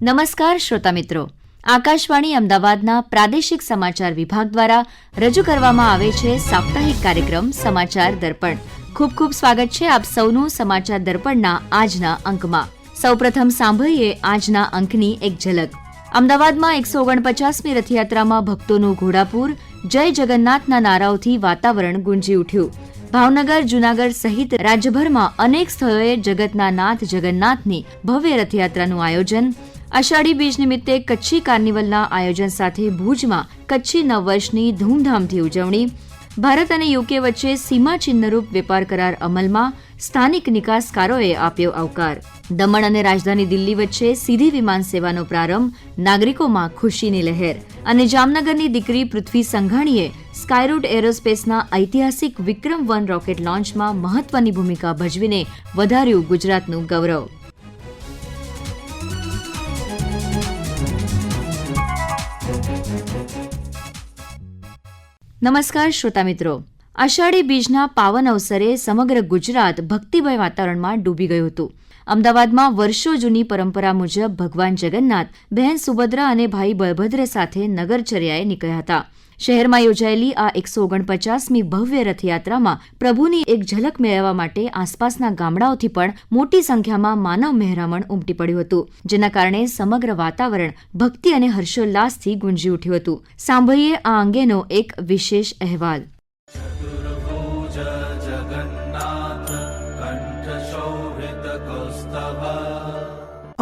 નમસ્કાર શ્રોતા મિત્રો, આકાશવાણી અમદાવાદના પ્રાદેશિક સમાચાર વિભાગ દ્વારા રજૂ કરવામાં આવે છે સાપ્તાહિક કાર્યક્રમ સમાચાર દર્પણ. ખૂબ ખૂબ સ્વાગત છે આપ સૌનું સમાચાર દર્પણના આજના અંકમાં. સૌપ્રથમ સાંભળીએ આજના અંકની એક ઝલક. અમદાવાદમાં 149મી રથયાત્રામાં ભક્તોનું ઘોડાપૂર, જય જગન્નાથના નારાઓથી વાતાવરણ ગુંજી ઉઠ્યું. ભાવનગર, જૂનાગઢ સહિત રાજ્યભરમાં અનેક સ્થળોએ જગતના નાથ જગન્નાથની ભવ્ય રથયાત્રાનું આયોજન. અષાઢી બીજ નિમિત્તે કચ્છી કાર્નિવલના આયોજન સાથે ભુજમાં કચ્છી નવવર્ષની ધૂમધામથી ઉજવણી. ભારત અને યુકે વચ્ચે સીમાચિહ્નરૂપ વેપાર કરાર અમલમાં, સ્થાનિક નિકાસકારોએ આપ્યો આવકાર. દમણ અને રાજધાની દિલ્હી વચ્ચે સીધી વિમાન સેવાનો પ્રારંભ, નાગરિકોમાં ખુશીની લહેર. અને જામનગરની દીકરી પૃથ્વી સંઘાણીએ સ્કાયરૂટ એરોસ્પેસના ઐતિહાસિક વિક્રમ-1 રોકેટ લોન્ચમાં મહત્વની ભૂમિકા ભજવીને વધાર્યું ગુજરાતનું ગૌરવ. નમસ્કાર શ્રોતા મિત્રો, અષાઢી બીજના પાવન અવસરે સમગ્ર ગુજરાત ભક્તિમય વાતાવરણમાં ડૂબી ગયું હતું. અમદાવાદમાં વર્ષો જૂની પરંપરા મુજબ ભગવાન જગન્નાથ, બહેન સુભદ્રા અને ભાઈ બળભદ્ર સાથે નગરચર્યાએ નીકળ્યા હતા. શહેરમાં યોજાયેલી આ 149મી ભવ્ય રથયાત્રામાં પ્રભુની એક ઝલક મેળવવા માટે આસપાસના ગામડાઓથી પણ મોટી સંખ્યામાં માનવ મહેરામણ ઉમટી પડ્યું હતું, જેના કારણે સમગ્ર વાતાવરણ ભક્તિ અને હર્ષોલ્લાસથી ગુંજી ઉઠ્યું હતું. સાંભળીએ આ અંગેનો એક વિશેષ અહેવાલ.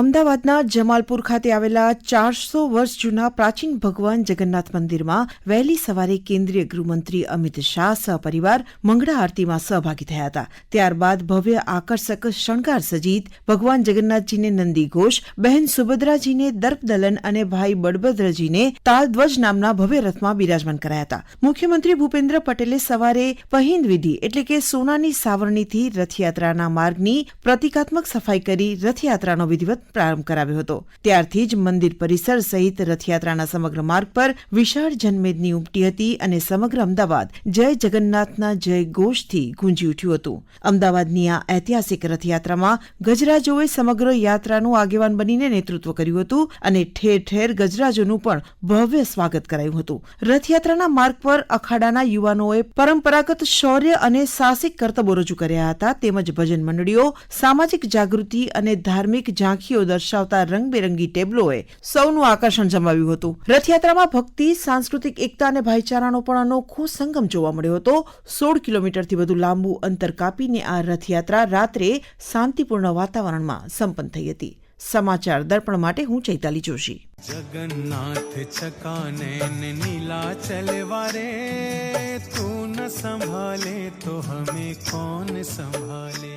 અમદાવાદના જમાલપુર ખાતે આવેલા 400 વર્ષ જૂના પ્રાચીન ભગવાન જગન્નાથ મંદિરમાં વહેલી સવારે કેન્દ્રીય ગૃહમંત્રી અમિત શાહ સહપરિવાર મંગળા આરતીમાં સહભાગી થયા હતા. ત્યારબાદ ભવ્ય આકર્ષક શણગાર સજીત ભગવાન જગન્નાથજીને નંદી ઘોષ, બહેન સુભદ્રાજીને દર્પદલન અને ભાઈ બળભદ્રજીને તાલધ્વજ નામના ભવ્ય રથમાં બિરાજમાન કરાયા હતા. મુખ્યમંત્રી ભૂપેન્દ્ર પટેલે સવારે પહિંદ વિધિ એટલે કે સોનાની સાવરણીથી રથયાત્રાના માર્ગની પ્રતિકાત્મક સફાઈ કરી રથયાત્રાનો વિધિવત પ્રારંભ કરાવ્યો હતો. ત્યારથી જ મંદિર પરિસર સહિત રથયાત્રાના સમગ્ર માર્ગ પર વિશાળ જનમેદની ઉમટી હતી અને સમગ્ર અમદાવાદ જય જગન્નાથના જય ઘોષથી ગુંજી ઉઠ્યું હતું. અમદાવાદની આ ઐતિહાસિક રથયાત્રામાં ગજરાજોએ સમગ્ર યાત્રાનું આગેવાન બનીને નેતૃત્વ કર્યું હતું અને ઠેર ઠેર ગજરાજોનું પણ ભવ્ય સ્વાગત કરાયું હતું. રથયાત્રાના માર્ગ પર અખાડાના યુવાનોએ પરંપરાગત શૌર્ય અને સાહસિક કરતબો રજૂ કર્યા હતા. તેમજ ભજન મંડળીઓ, સામાજિક જાગૃતિ અને ધાર્મિક ઝાંખીઓ દર્શાવતા રંગબેરંગી ટેબ્લોએ સૌનું આકર્ષણ જમાવ્યું હતું. રથયાત્રામાં ભક્તિ, સાંસ્કૃતિક એકતા અને ભાઈચારાનો પણ અનોખો સંગમ જોવા મળ્યો હતો. 16 કિલોમીટરથી વધુ લાંબુ અંતર કાપીને આ રથયાત્રા રાત્રે શાંતિપૂર્ણ વાતાવરણમાં સંપન્ન થઈ હતી. સમાચાર દર્પણ માટે હું ચૈતાલી જોશી. જગન્નાથ ચકાનૈન નીલાચલ વારે, તું ન સંભાલે તો હમે કોણ સંભાલે.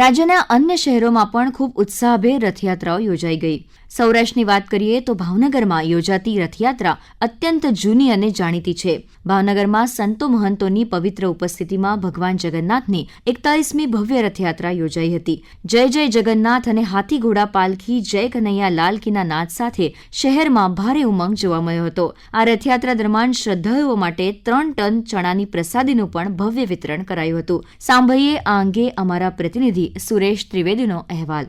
રાજ્યના અન્ય શહેરોમાં પણ ખૂબ ઉત્સાહભેર રથયાત્રાઓ યોજાઈ ગઈ. સૌરાષ્ટ્રની વાત કરીએ તો ભાવનગરમાં યોજાતી રથયાત્રા અત્યંત જૂની અને જાણીતી છે. ભાવનગરમાં સંતો મહંતોની પવિત્ર ઉપસ્થિતિમાં ભગવાન જગન્નાથની 41મી ભવ્ય રથયાત્રા યોજાઈ હતી. જય જય જગન્નાથ અને હાથી ઘોડા પાલખી, જય કનૈયા લાલ કીના નાદ સાથે શહેરમાં ભારે ઉમંગ જોવા મળ્યો હતો. આ રથયાત્રા દરમિયાન શ્રદ્ધાળુઓ માટે 3 ટન ચણાની પ્રસાદીનું પણ ભવ્ય વિતરણ કરાયું હતું. સાંભળીએ આ અંગે અમારા પ્રતિનિધિ સુરેશ ત્રિવેદીનો અહેવાલ.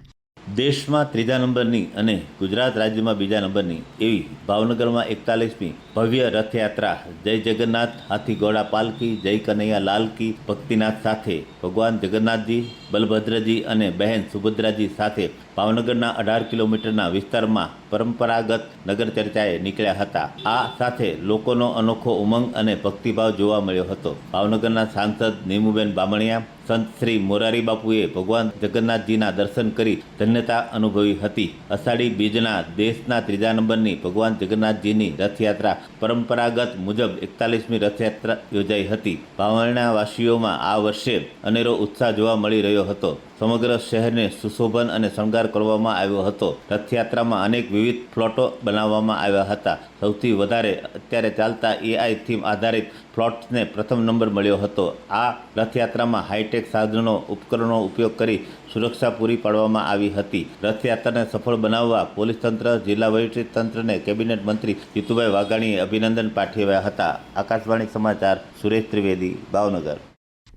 દેશમાં 3જા નંબરની અને ગુજરાત રાજ્યમાં 2જા નંબરની એવી ભાવનગરમાં 41મી ભવ્ય રથયાત્રા જય જગન્નાથ, હાથી ઘોડા પાલકી, જય કનૈયા લાલ કી ભક્તિનાથ સાથે ભગવાન જગન્નાથજી, બલભદ્રજી અને બહેન સુભદ્રાજી સાથે ભાવનગરના 18 કિલોમીટરના વિસ્તારમાં પરંપરાગત નગરચર્ચાએ નીકળ્યા હતા. આ સાથે લોકોનો અનોખો ઉમંગ અને ભક્તિભાવ જોવા મળ્યો હતો. ભાવનગરના સાંસદ નીમુબેન બામણિયા, સંત શ્રી મોરારી બાપુએ ભગવાન જગન્નાથજીના દર્શન કરી ધન્યતા અનુભવી હતી. અષાઢી બીજના દેશના 3જા નંબરની ભગવાન જગન્નાથજીની રથયાત્રા પરંપરાગત મુજબ 41મી રથયાત્રા યોજાઈ હતી. ભાવનગરવાસીઓમાં આ વર્ષે અનેરો ઉત્સાહ જોવા મળી રહ્યો હતો. સમગ્ર શહેરને સુશોભન અને શણગાર શણગાર કરવામાં આવ્યો હતો. રથયાત્રામાં અનેક વિવિધ ફ્લોટો બનાવવામાં આવ્યા હતા. સૌથી વધારે અત્યારે ચાલતા AI થીમ આધારિત ફ્લોટ્સને પ્રથમ નંબર મળ્યો હતો. આ રથયાત્રામાં હાઈટેક સાધનો ઉપકરણો ઉપયોગ કરી સુરક્ષા પૂરી પાડવામાં આવી હતી. રથયાત્રાને સફળ બનાવવા પોલીસ તંત્ર, જિલ્લા વહીવટી તંત્રને કેબિનેટ મંત્રી જીતુભાઈ વાઘાણીએ અભિનંદન પાઠવ્યા હતા. આકાશવાણી સમાચાર, સુરેશ ત્રિવેદી, ભાવનગર.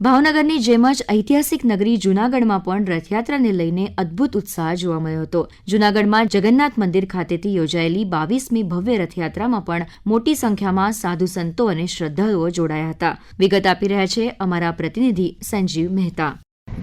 ભાવનગરની જેમ જ ઐતિહાસિક નગરી જૂનાગઢમાં પણ રથયાત્રાને લઈને અદ્ભુત ઉત્સાહ જોવા મળ્યો હતો. જૂનાગઢમાં જગન્નાથ મંદિર ખાતેથી યોજાયેલી 22મી ભવ્ય રથયાત્રામાં પણ મોટી સંખ્યામાં સાધુ સંતો અને શ્રદ્ધાળુઓ જોડાયા હતા. વિગત આપી રહ્યા છે અમારા પ્રતિનિધિ સંજીવ મહેતા.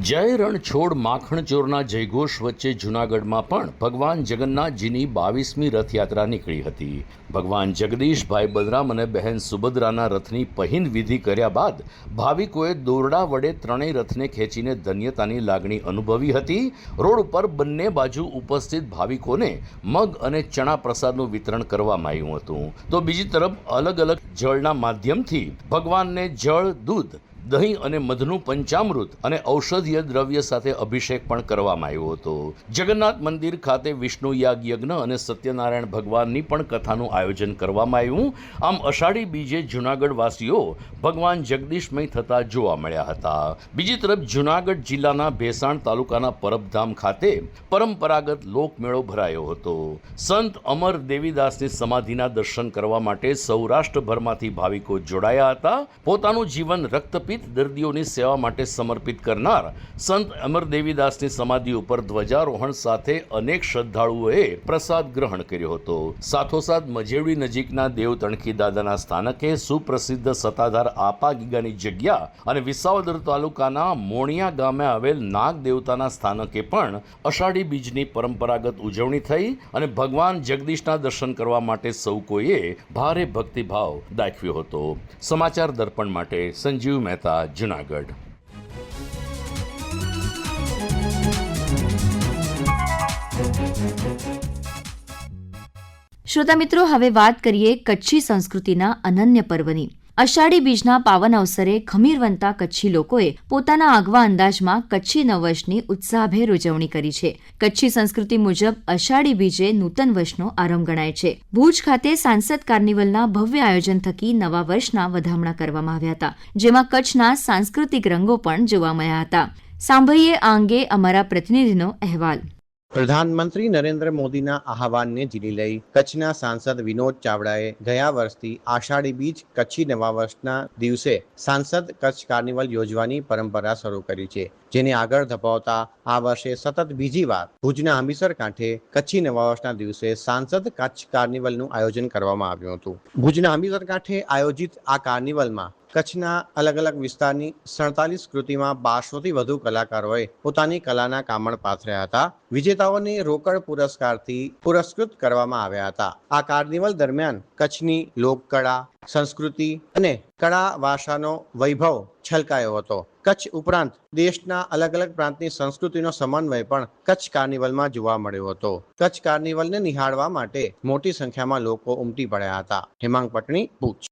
જય રણછોડ માખણચોરના જયઘોષ વચ્ચે જૂનાગઢમાં પણ ભગવાન જગન્નાથજીની 22મી રથયાત્રા નીકળી હતી. ભગવાન જગદીશ, ભાઈ બલરામ અને બહેન સુભદ્રાના રથની પહિંદ વિધિ કર્યા બાદ ભાવિકોએ દોરડા વડે ત્રણેય રથને ખેંચીને ધન્યતાની લાગણી અનુભવી હતી. રોડ ઉપર બંને બાજુ ઉપસ્થિત ભાવિકોને મગ અને ચણા પ્રસાદનું વિતરણ કરવામાં આવ્યું હતું. તો બીજી તરફ અલગ અલગ જળના માધ્યમથી ભગવાનને જળ, દૂધ, દહીં અને મધનું પંચામૃત અને ઔષધીય દ્રવ્ય સાથે અભિષેક પણ કરવામાં આવ્યો હતો. જગન્નાથ મંદિર ખાતે વિષ્ણુ યાગ યજ્ઞ અને સત્યનારાયણ ભગવાનની પણ કથાનું આયોજન કરવામાં આવ્યું. આમ અષાઢી બીજે જૂનાગઢ વાસીઓ ભગવાન જગદીશમય થતા જોવા મળ્યા હતા. બીજી તરફ જૂનાગઢ જિલ્લાના ભેસાણ તાલુકાના પરબધામ ખાતે પરંપરાગત લોકમેળો ભરાયો હતો. સંત અમર દેવીદાસની સમાધિના દર્શન કરવા માટે સૌરાષ્ટ્રભરમાંથી ભાવિકો જોડાયા હતા. પોતાનું જીવન રક્તપિત્ત દર્દીઓની સેવા માટે સમર્પિત કરનાર સંત અમર દેવીદાસની સમાધિ ઉપર ધ્વજારોહણ સાથે અનેક શ્રદ્ધાળુઓએ પ્રસાદ ગ્રહણ કર્યો હતો. સાથોસાથ મજેવડી નજીકના દેવતણખી દાદાના સ્થાનકે સુપ્રસિદ્ધ સતાધાર આપા ગીગાની જગ્યા અને વિસાવદર તાલુકાના મોણિયા ગામે આવેલ નાગ દેવતાના સ્થાનકે પણ અષાઢી બીજની પરંપરાગત ઉજવણી થઈ અને ભગવાન જગદીશના દર્શન કરવા માટે સૌ કોઈએ ભારે ભક્તિભાવ દાખવ્યો હતો. સમાચાર દર્પણ માટે સંજીવ મહેતા, જૂનાગઢ. શ્રોતા મિત્રો, હવે વાત કરીએ કચ્છી સંસ્કૃતિના અનન્ય પર્વની. અષાઢી બીજના પાવન અવસરે ખમીરવંતા કચ્છી લોકોએ પોતાના આગવા અંદાજમાં કચ્છી નવવર્ષની ઉત્સાહભેર ઉજવણી કરી છે. કચ્છી સંસ્કૃતિ મુજબ અષાઢી બીજે નૂતન વર્ષનો આરંભ ગણાય છે. ભુજ ખાતે સાંસદ કાર્નિવલના ભવ્ય આયોજન થકી નવા વર્ષના વધામણા કરવામાં આવ્યા હતા, જેમાં કચ્છના સાંસ્કૃતિક રંગો પણ જોવા મળ્યા હતા. સાંભળીએ આ અંગે અમારા પ્રતિનિધિનો અહેવાલ. પ્રધાનમંત્રી નરેન્દ્ર મોદીના આહવાનને ઝીલી લઈ કચ્છના સાંસદ વિનોદ ચાવડાએ ગયા વર્ષથી આષાઢી બીજ કચ્છી નવા વર્ષના દિવસે સાંસદ કચ્છ કાર્નિવલ યોજવાની પરંપરા શરૂ કરી છે, જેને આગળ ધપાવતા આ વર્ષે સતત બીજી વાર ભુજના હમીસર કાંઠે કચ્છી નવા વર્ષના દિવસે સાંસદ કચ્છ કાર્નિવલનું આયોજન કરવામાં આવ્યું હતું. ભુજના હમીસર કાંઠે આયોજિત આ કાર્નિવલમાં કચ્છના અલગ અલગ વિસ્તારની 47 કૃતિમાં 1200થી વધુ કલાકારોએ પોતાની કલાના કામણ પાથર્યા હતા. વિજેતાઓને રોકડ પુરસ્કારથી પુરસ્કૃત કરવામાં આવ્યા હતા. આ કાર્નિવલ દરમિયાન કચ્છની લોકકળા, સંસ્કૃતિ અને કળા વારસાનો વૈભવ છલકાયો હતો. કચ્છ ઉપરાંત દેશના અલગ અલગ પ્રાંતની સંસ્કૃતિનો સમન્વય પણ કચ્છ કાર્નિવલમાં જોવા મળ્યો હતો. કચ્છ કાર્નિવલને નિહાળવા માટે મોટી સંખ્યામાં લોકો ઉમટી પડ્યા હતા. હેમાંગ પટણી, ભુજ.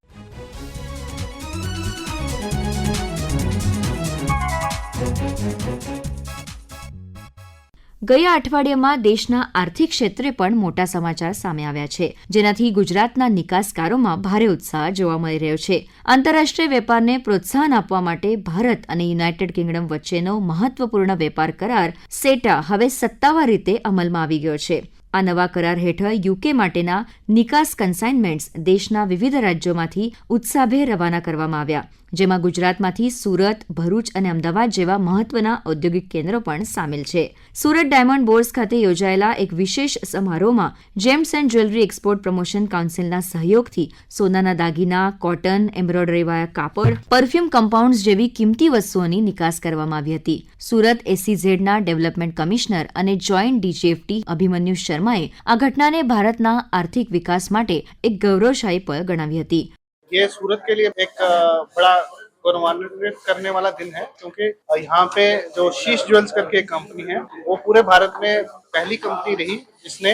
ગયા અઠવાડિયામાં દેશના આર્થિક ક્ષેત્રે પણ મોટા સમાચાર સામે આવ્યા છે, જેનાથી ગુજરાતના નિકાસકારોમાં ભારે ઉત્સાહ જોવા મળી રહ્યો છે. આંતરરાષ્ટ્રીય વેપારને પ્રોત્સાહન આપવા માટે ભારત અને યુનાઇટેડ કિંગડમ વચ્ચેનો મહત્વપૂર્ણ વેપાર કરાર સેટા હવે સત્તાવાર રીતે અમલમાં આવી ગયો છે. આ નવા કરાર હેઠળ યુકે માટેના નિકાસ કન્સાઇનમેન્ટ્સ દેશના વિવિધ રાજ્યોમાંથી ઉત્સાહભેર રવાના કરવામાં આવ્યા, જેમાં ગુજરાતમાંથી સુરત, ભરૂચ અને અમદાવાદ જેવા મહત્વના ઔદ્યોગિક કેન્દ્રો પણ સામેલ છે. સુરત ડાયમંડ બોર્સ ખાતે યોજાયેલા એક વિશેષ સમારોહમાં gems and jewellery export promotion કાઉન્સિલના સહયોગથી સોનાના દાગીના, કોટન, એમ્બ્રોઇડરીવાળા કાપડ, પરફ્યુમ કમ્પાઉન્ડ્સ જેવી કિંમતી વસ્તુઓની નિકાસ કરવામાં આવી હતી. સુરત SEZના ડેવલપમેન્ટ કમિશનર અને જોઈન્ટ DGFT અભિમન્યુ શર્માએ આ ઘટનાને ભારતના આર્થિક વિકાસ માટે એક ગૌરવશાળી પળ ગણાવી હતી. ये सूरत के लिए एक बड़ा गौरवान्वित करने वाला दिन है, क्योंकि यहाँ पे जो शीश ज्वेल्स करके एक कंपनी है, वो पूरे भारत में पहली कंपनी रही जिसने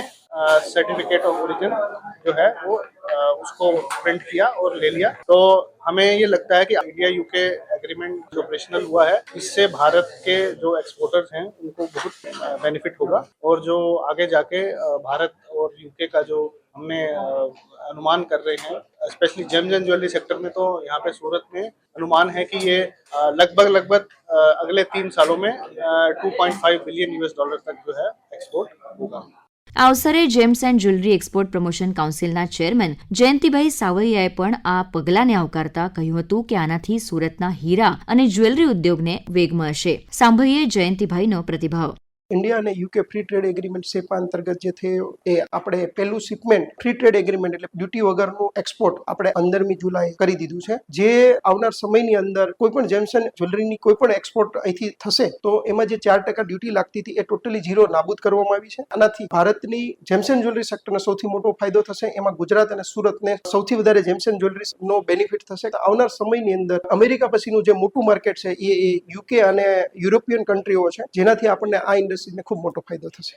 सर्टिफिकेट ऑफ ओरिजिन जो है वो उसको प्रिंट किया और ले लिया। तो हमें ये लगता है कि इंडिया यूके एग्रीमेंट जो ऑपरेशनल हुआ है, इससे भारत के जो एक्सपोर्टर्स हैं उनको बहुत बेनिफिट होगा, और जो आगे जाके भारत और यूके का जो हमने अनुमान कर रहे हैं, specially James and jewellery sector में, तो यहाँ पे सूरत में अनुमान है कि ये लगभग अगले 3 सालों में 2.5 बिलियन US डॉलर तक जो है एक्सपोर्ट होगा। આ અવસરે gems and jewellery export promotion કાઉન્સિલના ચેરમેન જયંતિભાઈ સાવરિયાએ પણ આ પગલાંને આવકારતા કહ્યું હતું કે આનાથી સુરતના હીરા અને જ્વેલરી ઉદ્યોગને વેગ મળશે. સાંભળીએ જયંતિભાઈનો પ્રતિભાવ. ઇન્ડિયા અને યુકે ફ્રી ટ્રેડ એગ્રીમેન્ટ સેપા અંતર્ગત જે થયો એ આપણે પહેલું શિપમેન્ટ ફ્રી ટ્રેડ એગ્રીમેન્ટ એટલે ડ્યુટી વગરનું એક્સપોર્ટ આપણે 15મી જુલાઈ કરી દીધું છે. જે આવનાર સમયની અંદર કોઈપણ જેમ્સ એન્ડ જ્વેલરીની કોઈપણ એક્સપોર્ટ અહીંથી થશે તો એમાં જે 4% ડ્યુટી લાગતી હતી એ ટોટલી ઝીરો નાબૂદ કરવામાં આવી છે. આનાથી ભારતની જેમ્સ એન્ડ જ્વેલરી સેક્ટરને સૌથી મોટો ફાયદો થશે. એમાં ગુજરાત અને સુરતને સૌથી વધારે જેમ્સ એન્ડ જ્વેલરીનો બેનિફિટ થશે. આવનાર સમયની અંદર અમેરિકા પછીનું જે મોટું માર્કેટ છે એ યુકે અને યુરોપિયન કન્ટ્રીઓ છે, જેનાથી આપણને આ ઇન્ડસ્ટ્રીને ખૂબ મોટો ફાયદો થશે.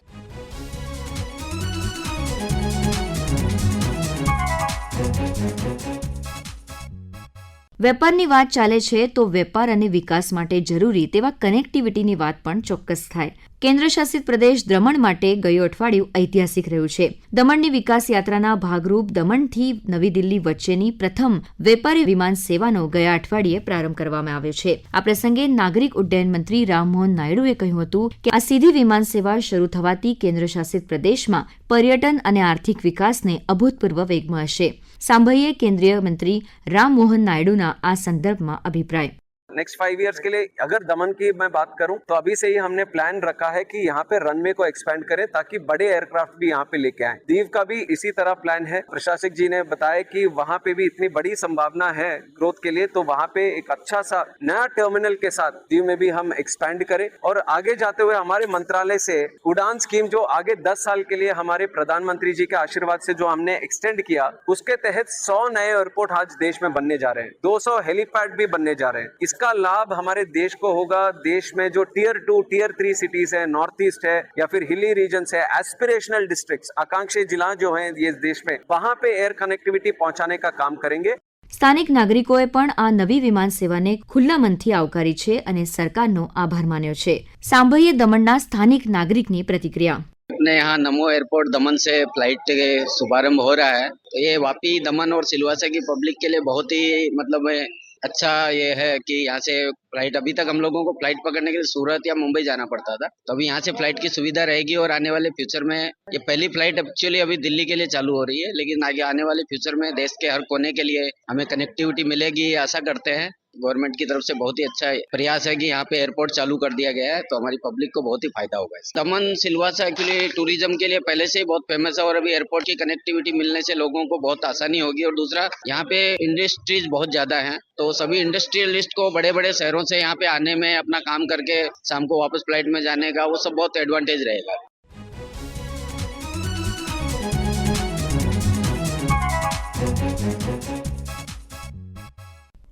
વેપારની વાત ચાલે છે તો વેપાર અને વિકાસ માટે જરૂરી તેવા કનેક્ટિવિટીની વાત પણ ચોક્કસ થાય. કેન્દ્રશાસિત પ્રદેશ દમણ માટે ગયું અઠવાડિયું ઐતિહાસિક રહ્યું છે. દમણની વિકાસ યાત્રાના ભાગરૂપ દમણથી નવી દિલ્હી વચ્ચેની પ્રથમ વેપારી વિમાન સેવાનો ગયા અઠવાડિયે પ્રારંભ કરવામાં આવ્યો છે. આ પ્રસંગે નાગરિક ઉડ્ડયન મંત્રી રામમોહન નાયડુએ કહ્યું હતું કે આ સીધી વિમાન સેવા શરૂ થવાથી કેન્દ્રશાસિત પ્રદેશમાં પર્યટન અને આર્થિક વિકાસને અભૂતપૂર્વ વેગ મળશે. સાંભળીએ કેન્દ્રીય મંત્રી રામમોહन नायडू आ संदर्भ में अभिप्राय. नेक्स्ट 5 इयर्स के लिए अगर दमन की मैं बात करूं तो अभी से ही हमने प्लान रखा है कि यहाँ पे रनवे को एक्सपेंड करें ताकि बड़े एयरक्राफ्ट भी यहाँ पे लेके आए. दीव का भी इसी तरह प्लान है. प्रशासक जी ने बताया कि वहाँ पे भी इतनी बड़ी संभावना है ग्रोथ के लिए, तो वहाँ पे एक अच्छा सा नया टर्मिनल के साथ दीव में भी हम एक्सपेंड करें. और आगे जाते हुए हमारे मंत्रालय से उड़ान स्कीम जो आगे 10 साल के लिए हमारे प्रधानमंत्री जी के आशीर्वाद से जो हमने एक्सटेंड किया, उसके तहत 100 नए एयरपोर्ट आज देश में बनने जा रहे हैं. 200 हेलीपैड भी बनने जा रहे हैं. इसका लाभ हमारे देश को होगा. देश में जो टियर 2, टियर 3 सिटीज है, नॉर्थ ईस्ट है या फिर हिली रीजन्स है, एस्पिरेशनल डिस्ट्रिक्ट्स, आकांक्षी जिला जो है ये देश में, वहां पे एयर कनेक्टिविटी पहुंचाने का काम करेंगे. સ્થાનિક નાગરિકોએ પણ આ નવી વિમાન સેવાને ખુલ્લા મનથી આવકારી છે અને સરકારનો આભાર માન્યો છે. સાંભળીએ દમણના સ્થાનિક નાગરિકની प्रतिक्रिया. अपने यहाँ नमो एयरपोर्ट दमन से फ्लाइट के शुभारंभ हो रहा है, तो ये वापी दमन और सिलवासा की पब्लिक के लिए बहुत ही मतलब अच्छा ये है कि यहाँ से फ्लाइट, अभी तक हम लोगों को फ्लाइट पकड़ने के लिए सूरत या मुंबई जाना पड़ता था, तो अभी यहाँ से फ्लाइट की सुविधा रहेगी. और आने वाले फ्यूचर में ये पहली फ्लाइट एक्चुअली अभी दिल्ली के लिए चालू हो रही है, लेकिन आगे आने वाले फ्यूचर में देश के हर कोने के लिए हमें कनेक्टिविटी मिलेगी, आशा करते हैं. गवर्नमेंट की तरफ से बहुत ही अच्छा प्रयास है कि यहाँ पे एयरपोर्ट चालू कर दिया गया है, तो हमारी पब्लिक को बहुत ही फायदा होगा. दमन सिलवासा एक्चुअली टूरिज्म के लिए पहले से ही बहुत फेमस है, और अभी एयरपोर्ट की कनेक्टिविटी मिलने से लोगों को बहुत आसानी होगी. और दूसरा, यहाँ पे इंडस्ट्रीज बहुत ज्यादा हैं, तो सभी इंडस्ट्रियलिस्ट को बड़े बड़े शहरों से यहाँ पे आने में, अपना काम करके शाम को वापस फ्लाइट में जाने का, वो सब बहुत एडवांटेज रहेगा.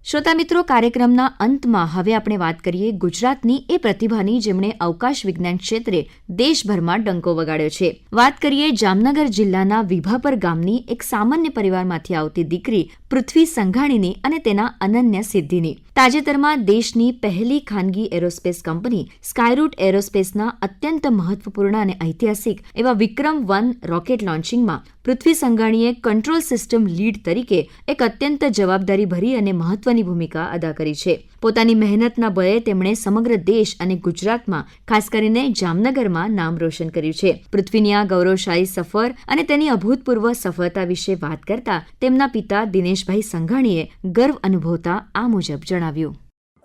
શ્રોતા મિત્રો, કાર્યક્રમના અંતમાં હવે આપણે વાત કરીએ ગુજરાતની એ પ્રતિભાની જેમણે અવકાશ વિજ્ઞાન ક્ષેત્રે દેશભરમાં ડંકો વગાડ્યો છે. વાત કરીએ જામનગર જિલ્લાના વિભાપર ગામની એક સામાન્ય પરિવારમાંથી આવતી દીકરી પૃથ્વી સંઘાણીની અને તેના અનન્ય સિદ્ધિની. તાજેતરમાં દેશની પહેલી ખાનગી એરોસ્પેસ કંપની સ્કાયરૂટ એરોસ્પેસના અત્યંત મહત્વપૂર્ણ અને ઐતિહાસિક એવા વિક્રમ-1 રોકેટ લોન્ચિંગમાં પૃથ્વી સંઘાણીએ કંટ્રોલ સિસ્ટમ લીડ તરીકે એક અત્યંત જવાબદારીભરી અને મહત્વની ભૂમિકા અદા કરી છે. પોતાની મહેનતના બળે તેમણે સમગ્ર દેશ અને ગુજરાતમાં, ખાસ કરીને જામનગરમાં નામ રોશન કર્યું છે. પૃથ્વીની આ ગૌરવશાળી સફર અને તેની અભૂતપૂર્વ સફળતા વિશે વાત કરતા તેમના પિતા દિનેશભાઈ સંઘાણીએ ગર્વ અનુભવતા આ મુજબ જણાવ્યું.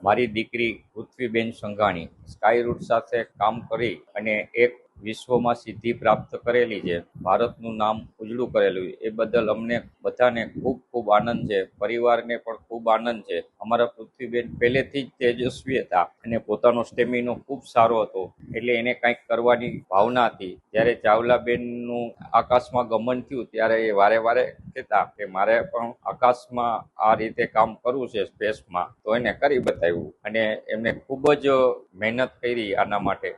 મારી દીકરી પૃથ્વીબેન સંઘાણી સ્કાયરૂટ સાથે કામ કરી અને એક વિશ્વમાં સિદ્ધિ પ્રાપ્ત કરેલી છે, ભારતનું નામ ઉજળું કરેલું, એ બદલ અમને બધાને ખૂબ ખૂબ આનંદ છે. પરિવારને પણ ખૂબ આનંદ છે. અમારા પૃથ્વીબેન પહેલેથી જ તેજસ્વી હતા અને પોતાનો સ્ટેમિનો ખૂબ સારો હતો, એટલે એને કંઈક કરવાની ભાવના હતી. જ્યારે ચાવલાબેનનું આકાશમાં ગમન થયું ત્યારે એ વારે વારે કહેતા કે મારે પણ આકાશમાં આ રીતે કામ કરવું છે, સ્પેસમાં, તો એને કરી બતાવ્યું અને એમને ખૂબ જ મહેનત કરી આના માટે.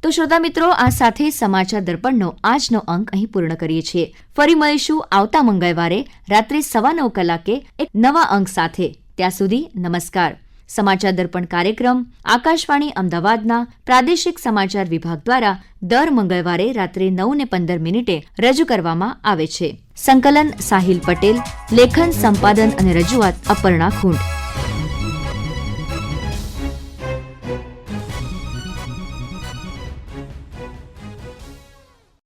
તો શ્રોતા મિત્રો, આ સાથે સમાચાર દર્પણનો આજનો અંક અહીં પૂર્ણ કરીએ છીએ. ફરી મળીશું આવતા મંગળવારે રાત્રે 9:15 કલાકે એક નવા અંક સાથે. ત્યાં સુધી નમસ્કાર. સમાચાર દર્પણ કાર્યક્રમ આકાશવાણી અમદાવાદના પ્રાદેશિક સમાચાર વિભાગ દ્વારા દર મંગળવારે રાત્રે 9:15 રજૂ કરવામાં આવે છે. સંકલન સાહિલ પટેલ, લેખન, સંપાદન અને રજૂઆત અપર્ણા ખૂંટ.